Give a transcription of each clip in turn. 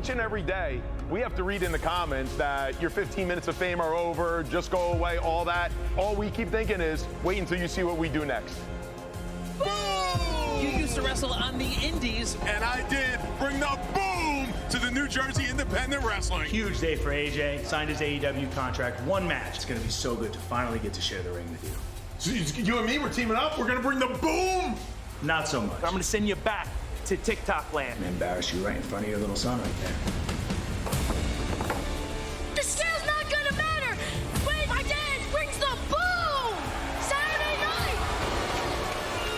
each and every day, we have to read in the comments that your 15 minutes of fame are over, just go away, all that. All we keep thinking is, wait until you see what we do next. You used to wrestle on the indies. And I did bring the boom to the New Jersey Independent Wrestling. Huge day for AJ. Signed his AEW contract. One match. It's going to be so good to finally get to share the ring with you. So you and me, we're teaming up. We're going to bring the boom. Not so much. I'm going to send you back to TikTok land. And embarrass you right in front of your little son right there. The scale's not gonna matter! Wait, my dad brings the boom! Saturday night!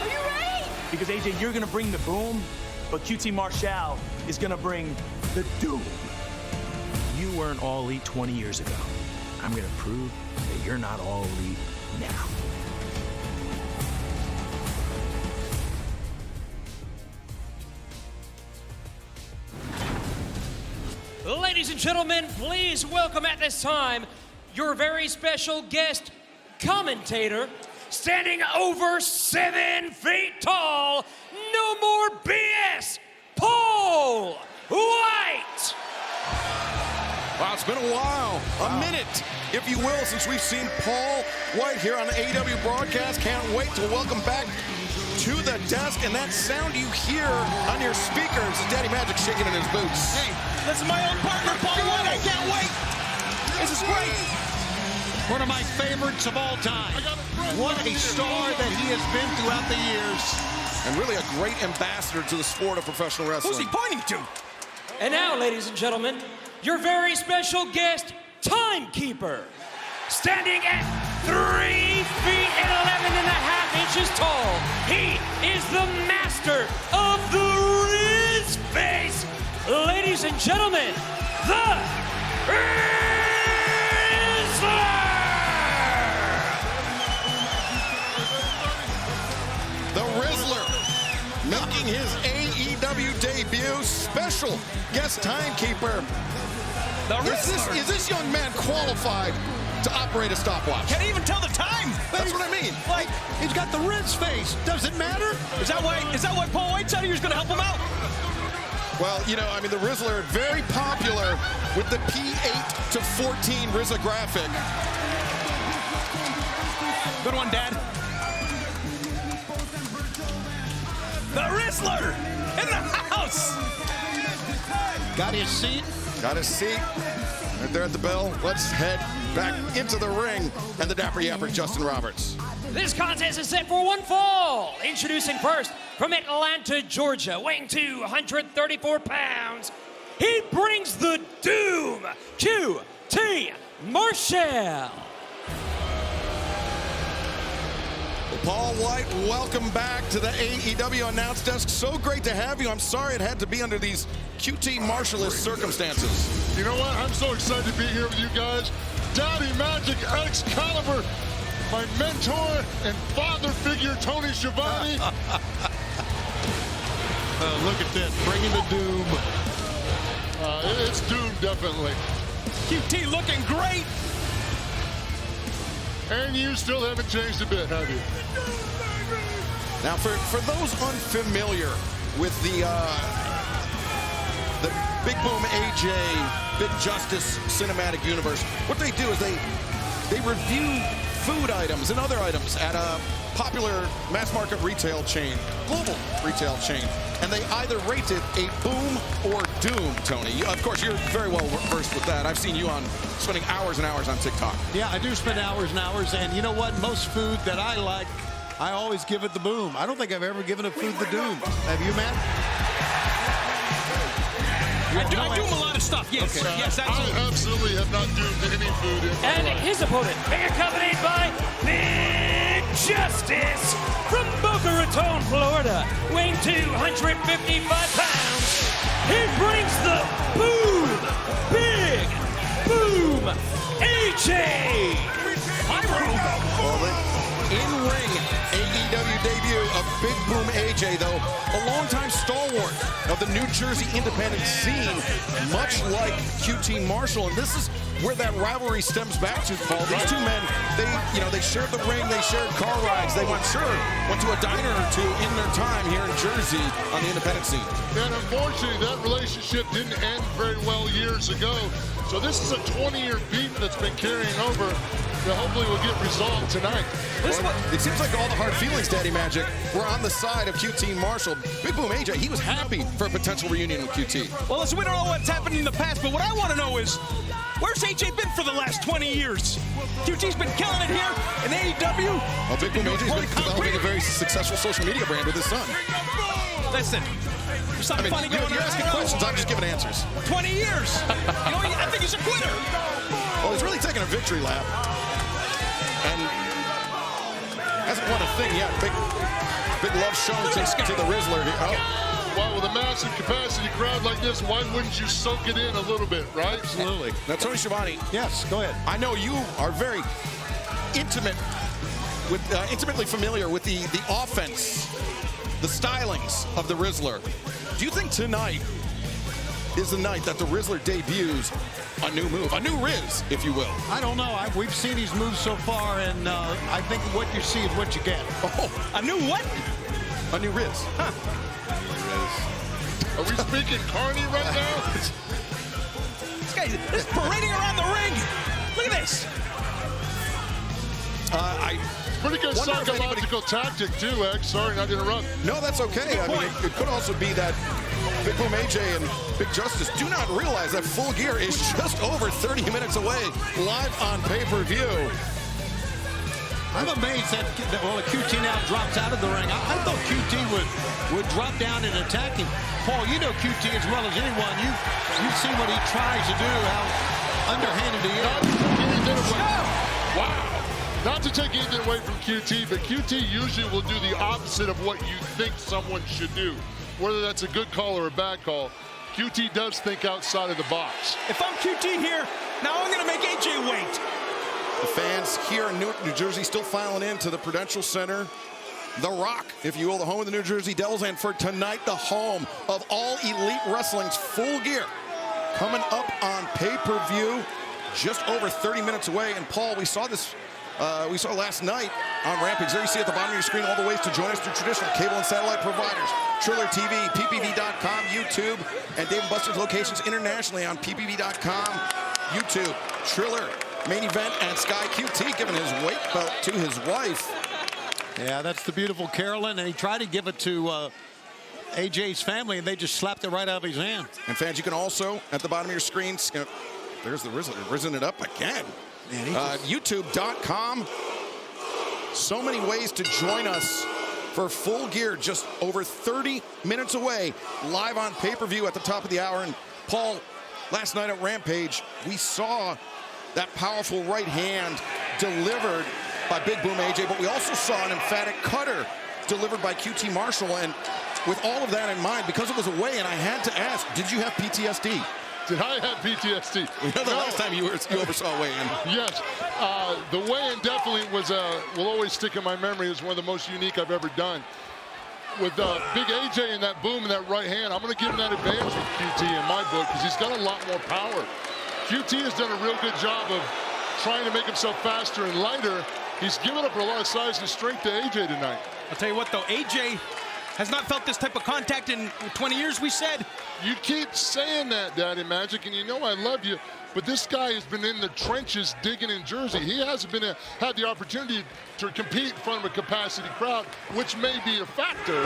Are you ready? Because AJ, you're going to bring the boom, but QT Marshall is going to bring the doom. You weren't all elite 20 years ago. I'm going to prove that you're not all elite now. Ladies and gentlemen, please welcome at this time your very special guest commentator, standing over 7 feet tall, no more BS, Paul White! Wow, it's been a while, a minute, if you will, since we've seen Paul White here on the AEW broadcast. Can't wait to welcome back to the desk, and that sound you hear on your speakers is Daddy Magic shaking in his boots. Hey, this is my old partner, Paul White. I can't wait. This is great. One of my favorites of all time. What a star that he has been throughout the years. And really a great ambassador to the sport of professional wrestling. Who's he pointing to? And now, ladies and gentlemen, your very special guest, Timekeeper, standing at 3 feet and 11 and a half inches tall. He is the master of the Riz face. Ladies and gentlemen, the Rizzler! The Rizzler making his AEW debut. Special guest timekeeper. Is this young man qualified to operate a stopwatch? Can't even tell the time. That's what I mean. Like, he's got the Riz face. Does it matter? Is that why Paul White said he was going to help him out? Well, you know, I mean, the Rizzler, very popular with the P8 to 14 Rizzographic. Good one, Dad. The Rizzler in the house. Got his seat. Got his seat. Right there at the bell. Let's head back into the ring. And the Dapper Yapper, Justin Roberts. This contest is set for one fall. Introducing first from Atlanta, Georgia, weighing 234 pounds. He brings the doom, QT Marshall. Paul White, welcome back to the AEW announce desk. So great to have you. I'm sorry it had to be under these QT Marshall-less circumstances. You know what? I'm so excited to be here with you guys. Daddy Magic Excalibur, my mentor and father figure, Tony Schiavone. Look at this, bringing the doom. It's doom, definitely. QT looking great. And you still haven't changed a bit, have you? Now, for those unfamiliar with the Big Boom AJ, Big Justice cinematic universe, what they do is they review food items and other items at a popular mass market retail chain, global retail chain, and they either rate it a boom or doom, Tony. Of course, you're very well versed with that. I've seen you spending hours and hours on TikTok. Yeah, I do spend hours and hours, and you know what? Most food that I like, I always give it the boom. I don't think I've ever given a food the doom. Have you, Matt? I do a lot of stuff, yes. Okay. Yes, absolutely. I absolutely have not doomed any food in And my life. his opponent, being accompanied by Big Justice from Boca Raton, Florida, weighing 255 pounds. He brings the boom, Big Boom AJ. In-ring AEW debut of Big Boom AJ, though, a longtime stalwart of the New Jersey independent scene, much like QT Marshall. And this is where that rivalry stems back to, Paul. These two men, they shared the ring, they shared car rides, they went to a diner or two in their time here in Jersey on the independent scene. And unfortunately, that relationship didn't end very well years ago. So this is a 20-year beef that's been carrying over that hopefully will get resolved tonight. Well, it seems like all the hard feelings, Daddy Magic, were on the side of QT Marshall. Big Boom AJ, he was happy for a potential reunion with QT. Well, listen, we don't know what's happened in the past, but what I want to know is, where's AJ been for the last 20 years? QT's been killing it here in AEW. Well, Big Boom AJ's been developing a very successful social media brand with his son. Listen, there's something funny going on. You're asking questions, I'm just giving answers. 20 years. I think he's a quitter. Well, he's really taking a victory lap. And hasn't won a thing yet. Big love shown to the Rizzler here. Oh. Well, with a massive capacity crowd like this, why wouldn't you soak it in a little bit, right? Absolutely. Now, Tony Schiavone. Yes, go ahead. I know you are very intimately familiar with the offense, the stylings of the Rizzler. Do you think tonight is the night that the Rizzler debuts a new move, a new Riz, if you will? I don't know. We've seen his moves so far, and I think what you see is what you get. Oh, a new what? A new Riz. Huh. Are we speaking Carney right now? This guy is parading around the ring. Look at this. Pretty good psychological tactic, too, X. Sorry, not to interrupt. No, that's okay. I mean, it could also be that Big Boom AJ and Big Justice do not realize that Full Gear is just over 30 minutes away, live on pay-per-view. I'm amazed that the QT now drops out of the ring. I thought QT would drop down and attack him. Paul, you know QT as well as anyone. You've seen what he tries to do, how underhanded he is. Wow. Not to take anything away from QT, but QT usually will do the opposite of what you think someone should do. Whether that's a good call or a bad call, QT does think outside of the box. If I'm QT here, now I'm going to make AJ wait. The fans here in Newark, New Jersey, still filing into the Prudential Center. The Rock, if you will, the home of the New Jersey Devils, and for tonight, the home of All Elite Wrestling's Full Gear. Coming up on pay-per-view, just over 30 minutes away. And Paul, we saw this. We saw last night on Rampage. There you see at the bottom of your screen all the ways to join us through traditional cable and satellite providers. Triller TV, ppv.com, YouTube, and Dave & Buster's locations internationally on ppv.com, YouTube, Triller, Main Event, and Sky QT giving his weight belt to his wife. Yeah, that's the beautiful Carolyn, and he tried to give it to AJ's family, and they just slapped it right out of his hand. And fans, you can also, at the bottom of your screens, there's the Rizzler, rizzing it up again. YouTube.com. So many ways to join us for Full Gear, just over 30 minutes away, live on pay-per-view at the top of the hour. And Paul, last night at Rampage, we saw that powerful right hand delivered by Big Boom AJ, but we also saw an emphatic cutter delivered by QT Marshall. And with all of that in mind, because it was a weigh-in, I had to ask, did you have PTSD? Did I have PTSD? We know the last time you oversaw a weigh-in. Yes. The weigh-in definitely will always stick in my memory as one of the most unique I've ever done. With Big AJ and that boom and that right hand, I'm going to give him that advantage with QT in my book because he's got a lot more power. QT has done a real good job of trying to make himself faster and lighter. He's given up a lot of size and strength to AJ tonight. I'll tell you what, though, AJ has not felt this type of contact in 20 years, we said. You keep saying that, Daddy Magic, and you know I love you, but this guy has been in the trenches digging in Jersey. He hasn't had the opportunity to compete in front of a capacity crowd, which may be a factor,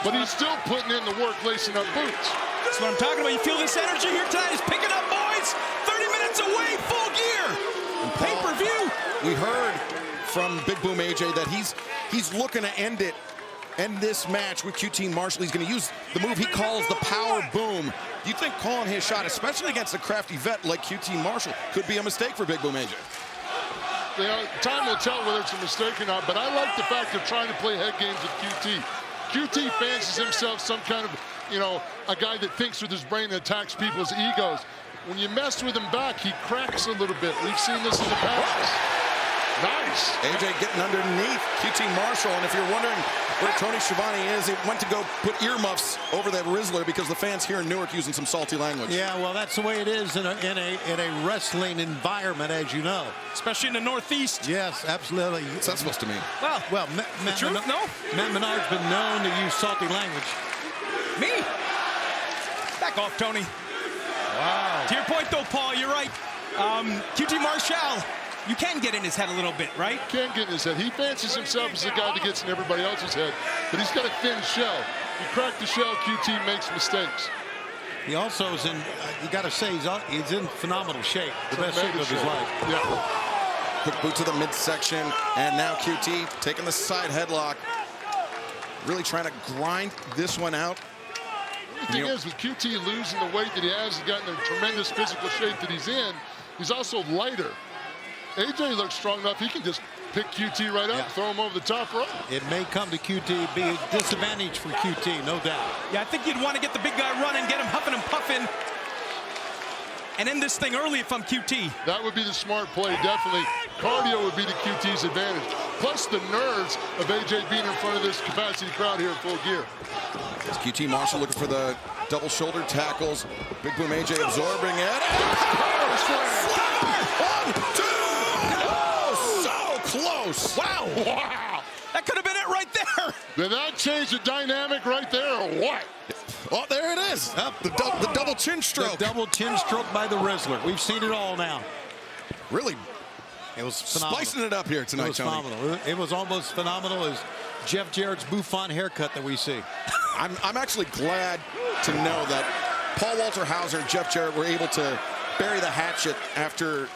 but he's still putting in the work, lacing up boots. That's what I'm talking about. You feel this energy here tonight? He's picking up, boys. 30 minutes away, Full Gear. Pay-per-view. We heard from Big Boom AJ that he's looking to end this match with QT Marshall. He's going to use the move he calls the power boom. Do you think calling his shot, especially against a crafty vet like QT Marshall, could be a mistake for Big Boom AJ? You know, time will tell whether it's a mistake or not, but I like the fact of trying to play head games with QT. QT fancies himself some kind of, a guy that thinks with his brain and attacks people's egos. When you mess with him back, he cracks a little bit. We've seen this in the past. Nice. AJ getting underneath QT Marshall, and if you're wondering where Tony Schiavone is, he went to go put earmuffs over that Rizzler because the fans here in Newark using some salty language. Yeah, well, that's the way it is in a wrestling environment, as you know. Especially in the Northeast. Yes, absolutely. What's that supposed to mean? Well, the truth, no? Matt Menard's been known to use salty language. Me? Back off, Tony. Wow. To your point, though, Paul, you're right. QT Marshall, you can get in his head a little bit, right? Can't get in his head. He fancies himself as the guy that gets in everybody else's head, but he's got a thin shell. You crack the shell, QT makes mistakes. He also is in, you got to say, he's in phenomenal shape. The best shape of his life. Yeah. Quick boot to the midsection, and now QT taking the side headlock. Really trying to grind this one out. The thing is, with QT losing the weight that he has, he's gotten the tremendous physical shape that he's in. He's also lighter. AJ looks strong enough, he can just pick QT right up, throw him over the top rope. It may come to QT, be a disadvantage for QT, no doubt. Yeah, I think you'd want to get the big guy running, get him huffing and puffing, and end this thing early if I'm QT. That would be the smart play, definitely. Cardio would be to QT's advantage. Plus the nerves of AJ being in front of this capacity crowd here in Full Gear. It's QT Marshall looking for the double shoulder tackles. Big Boom AJ absorbing it. One, two. Oh, so close. Wow. Wow. That could have been it right there. Did that change the dynamic right there or what? Oh, there it is. The double chin stroke. The double chin stroke by the Rizzler. We've seen it all now. Really, it was phenomenal. Spicing it up here tonight, It was Tony. phenomenal. It was almost phenomenal as Jeff Jarrett's bouffant haircut that we see. I'm actually glad to know that Paul Walter Hauser and Jeff Jarrett were able to bury the hatchet after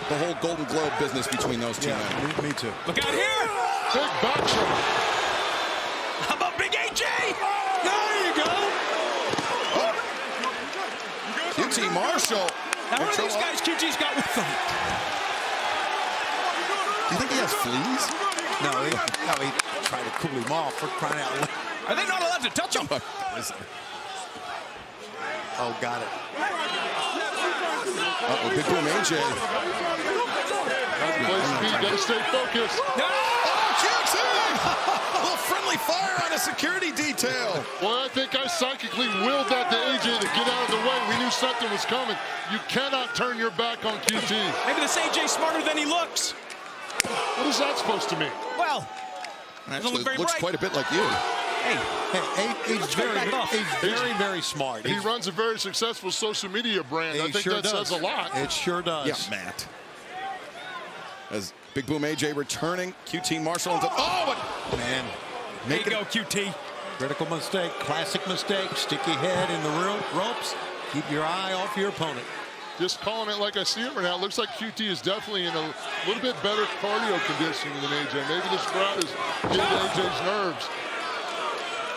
the whole Golden Globe business between those two men. Me too. Look out here. Big boxer. How about Big AJ? There you go. QT Marshall. Now, what are these guys QT's got with them? Do you think he has fleas? No, he tried to cool him off for crying out loud. Are they not allowed to touch him? Oh, got it. Uh-oh, Big Boom AJ. Gotta stay focused. Oh, QT! A little friendly fire on a security detail. Well, I think I psychically willed that to AJ to get out of the way. We knew something was coming. You cannot turn your back on QT. Maybe this AJ's smarter than he looks. What is that supposed to mean? Well, Actually, look very looks bright. quite a bit like you. He's very smart. He runs a very successful social media brand. I think that says a lot. It sure does. Yeah, Matt. As Big Boom AJ returning, QT Marshall into... Oh, but Man, there you go, QT. critical mistake, classic mistake. Stick your head in the ropes. Keep your eye off your opponent. Just calling it like I see it right now. It looks like QT is definitely in a little bit better cardio conditioning than AJ. Maybe this crowd is getting AJ's nerves.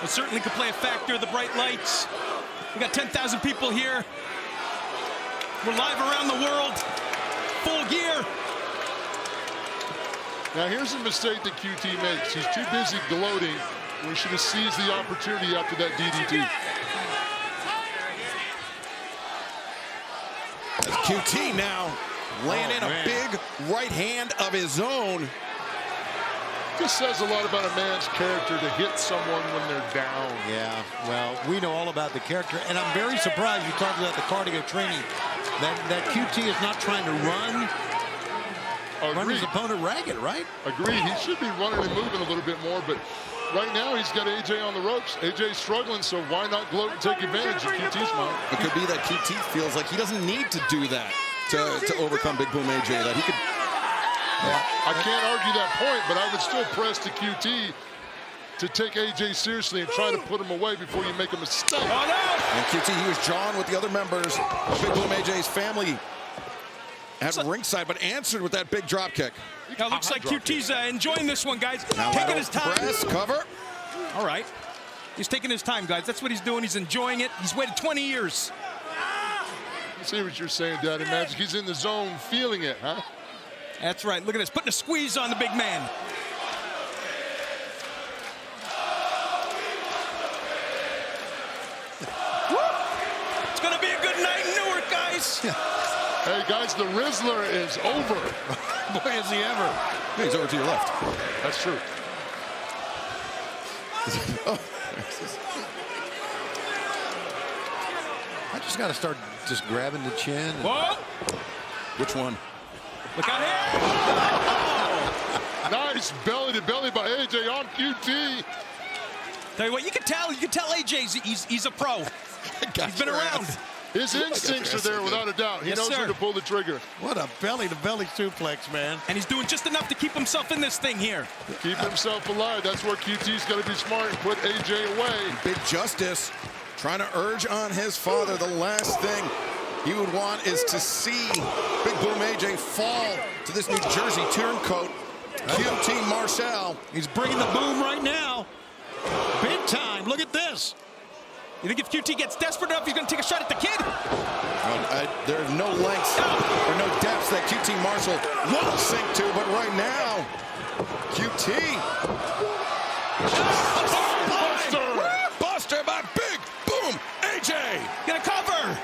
It certainly could play a factor, the bright lights. We got 10,000 people here. We're live around the world. Full Gear. Now here's a mistake that QT makes. He's too busy gloating when he should have seized the opportunity after that DDT. QT now laying in a big right hand of his own. This says a lot about a man's character to hit someone when they're down. Yeah, well, we know all about the character, and I'm very surprised you talked about the cardio training. That QT is not trying to run his opponent ragged, right? Agreed. He should be running and moving a little bit more, but right now he's got AJ on the ropes. AJ's struggling, so why not gloat and take advantage of QT's mind? It could be that QT feels like he doesn't need to do that to overcome Big Boom AJ, that he could... I can't argue that point, but I would still press to QT to take AJ seriously and try to put him away before you make a mistake. Oh, no! And QT, he was jawing with the other members of Big Boom AJ's family at ringside, but answered with that big drop kick. Now, looks like QT's enjoying this one, guys. Taking his time. Press, cover. All right. He's taking his time, guys. That's what he's doing. He's enjoying it. He's waited 20 years. I see what you're saying, Daddy Magic. He's in the zone, feeling it, huh? That's right. Look at this. Putting a squeeze on the big man. It's going to be a good night in Newark, guys. Hey, guys, the Rizzler is over. Boy, is he ever. Hey, he's over to your left. That's true. Oh. I just got to start just grabbing the chin. And... Whoa! Which one? Look out here! Nice belly to belly by AJ on QT. Tell you what, you can tell AJ he's a pro. He's been around. His instincts are there without a doubt. He knows when to pull the trigger. What a belly-to-belly suplex, man. And he's doing just enough to keep himself in this thing here. Keep himself alive. That's where QT's got to be smart and put AJ away. Big Justice trying to urge on his father. The last thing he would want is to see Big Boom AJ fall to this New Jersey turncoat. QT Marshall. He's bringing the boom right now. Big time. Look at this. You think if QT gets desperate enough, he's going to take a shot at the kid? There are no lengths or no depths that QT Marshall won't sink to, but right now, QT. Buster by Big Boom AJ. Gonna cover.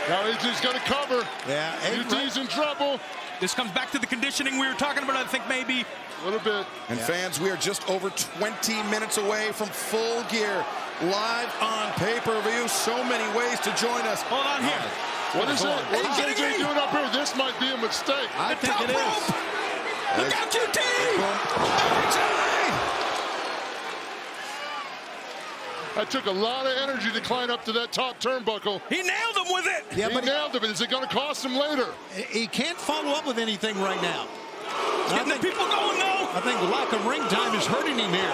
Now AJ's got to cover. Yeah, QT's in trouble. This comes back to the conditioning we were talking about, I think, maybe. A little bit. And fans, we are just over 20 minutes away from Full Gear, live on pay-per-view. So many ways to join us. Hold on here. What is it? What is AJ doing up here? This might be a mistake. I think it is. Look out, QT! That took a lot of energy to climb up to that top turnbuckle. He nailed him with it. Yeah, He nailed it. Is it going to cost him later? He can't follow up with anything right now. Getting the people going, though. I think lack of ring time is hurting him here.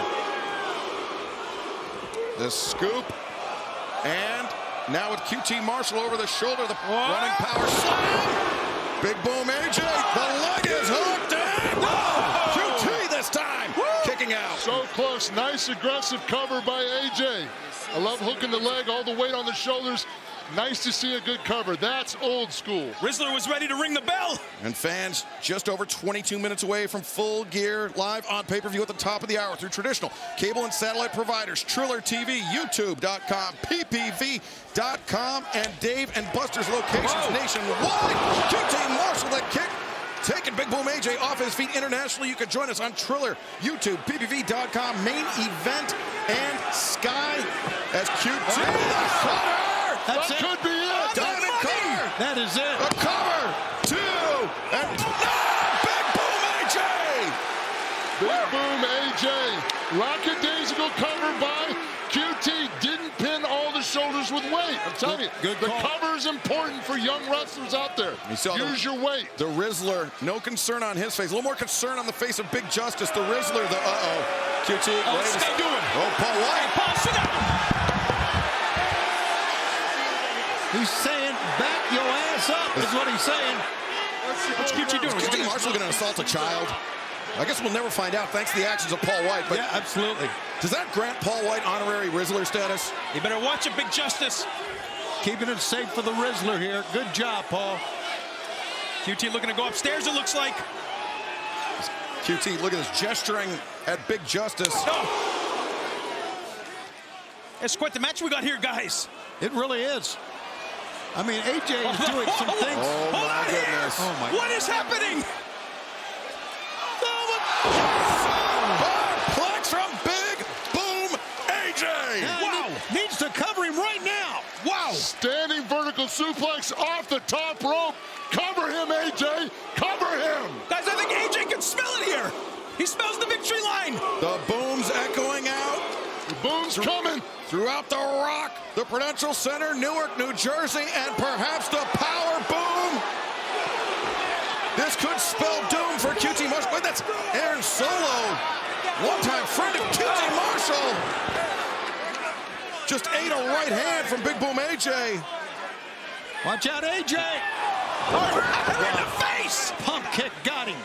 The scoop. And now with QT Marshall over the shoulder, the running power slam. Big Boom AJ. The leg is hooked. And QT this time. Kicking out. So close. Nice aggressive cover by AJ. I love hooking the leg, all the weight on the shoulders. Nice to see a good cover. That's old school. Rizzler was ready to ring the bell. And fans, just over 22 minutes away from Full Gear, live on pay-per-view at the top of the hour through traditional cable and satellite providers, Triller TV, YouTube.com, PPV.com, and Dave and Buster's locations nationwide. QT Marshall, that kick. Taking Big Boom AJ off his feet internationally. You can join us on Triller, YouTube, PPV.com, main event, and Sky as QT. That could be it. Diamond cover. That is it. A cover. Two. And Big Boom AJ. Big Boom AJ. Lackadaisical cover by QT. Didn't pin all the shoulders with weight. I'm telling you, the cover is important for young wrestlers out there. Use your weight. The Rizzler, no concern on his face. A little more concern on the face of Big Justice. The Rizzler, QT. What's he doing? Oh, Paul White. Paul, sit down. He's saying, back your ass up, is what he's saying. What's QT doing? QT Marshall going to assault a child? I guess we'll never find out thanks to the actions of Paul White. But Yeah, absolutely. does that grant Paul White honorary Rizzler status? You better watch it, Big Justice. Keeping it safe for the Rizzler here. Good job, Paul. QT looking to go upstairs, it looks like. QT, look at this, gesturing at Big Justice. It's quite the match we got here, guys. It really is. I mean, AJ is doing some things. Oh, my goodness. Oh, my. What is happening? Plex from Big Boom AJ. Wow. Needs to cover him right now. Wow. Standing vertical suplex off the top rope. Cover him, AJ. Cover him. Guys, I think AJ can smell it here. He smells the victory line. The boom's echoing out. The boom's coming. Throughout the Rock, the Prudential Center, Newark, New Jersey, and perhaps the Power Boom. This could spell doom for QT Marshall. Wait, that's Aaron Solo, one-time friend of QT Marshall. Just ate a right hand from Big Boom AJ. Watch out, AJ. In the face. Pump kick got him.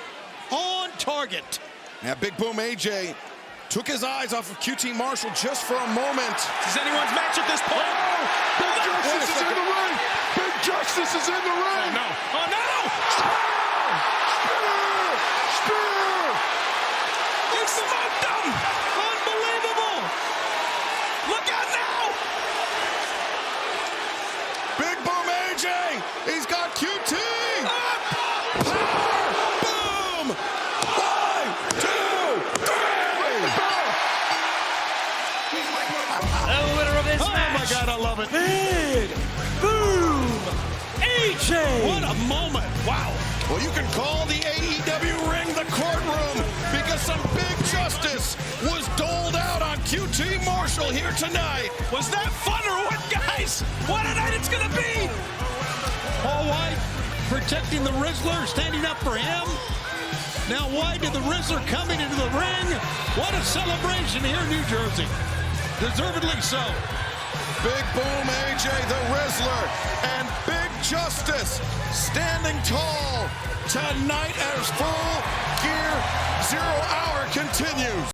On target. Now, Big Boom AJ took his eyes off of QT Marshall just for a moment. This is anyone's match at this point. Big Justice is in the ring. Big Justice is in the ring. Oh, no. Oh, no. Spear. He smoked him. Unbelievable. Look out now. Big Boom AJ, he's got QT AJ. What a moment. Wow. Well, you can call the AEW ring the courtroom because some big justice was doled out on QT Marshall here tonight. Was that fun or what, guys? What a night it's going to be! Paul White protecting the Rizzler, standing up for him. Now White and the Rizzler coming into the ring. What a celebration here in New Jersey. Deservedly so. Big Boom AJ, the Rizzler, and Big Justice standing tall tonight as Full Gear 0 Hour continues.